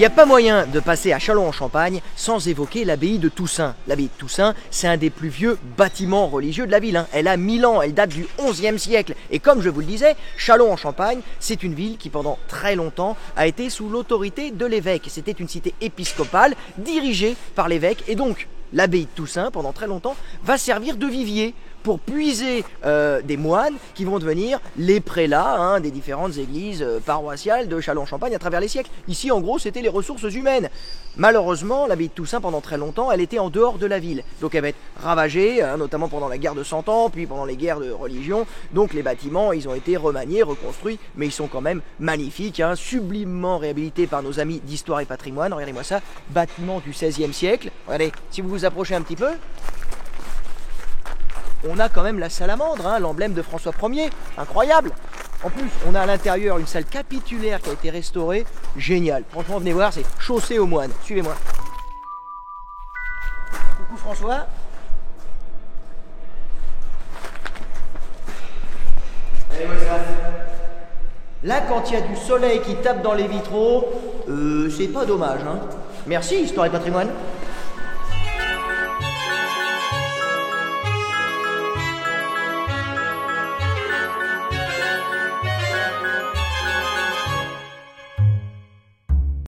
n'y a pas moyen de passer à Châlons-en-Champagne sans évoquer l'abbaye de Toussaint. L'abbaye de Toussaint, c'est un des plus vieux bâtiments religieux de la ville. Elle a 1000 ans, elle date du XIe siècle. Et comme je vous le disais, Châlons-en-Champagne, c'est une ville qui pendant très longtemps a été sous l'autorité de l'évêque. C'était une cité épiscopale dirigée par l'évêque. Et donc, l'abbaye de Toussaint, pendant très longtemps, va servir de vivier pour puiser des moines qui vont devenir les prélats des différentes églises paroissiales de Châlons-en-Champagne à travers les siècles. Ici, en gros, c'était les ressources humaines. Malheureusement, l'abbaye de Toussaint, pendant très longtemps, elle était en dehors de la ville. Donc elle va être ravagée, notamment pendant la guerre de 100 ans, puis pendant les guerres de religion. Donc les bâtiments, ils ont été remaniés, reconstruits, mais ils sont quand même magnifiques, sublimement réhabilités par nos amis d'Histoire et Patrimoine. Regardez-moi ça, bâtiment du XVIe siècle. Regardez, si vous vous approchez un petit peu, on a quand même la salamandre, l'emblème de François Ier, incroyable. En plus, on a à l'intérieur une salle capitulaire qui a été restaurée, génial. Franchement, venez voir, c'est chaussée aux moines. Suivez-moi. Coucou François. Allez, voilà. Là, quand il y a du soleil qui tape dans les vitraux, c'est pas dommage. Merci, Histoire et Patrimoine.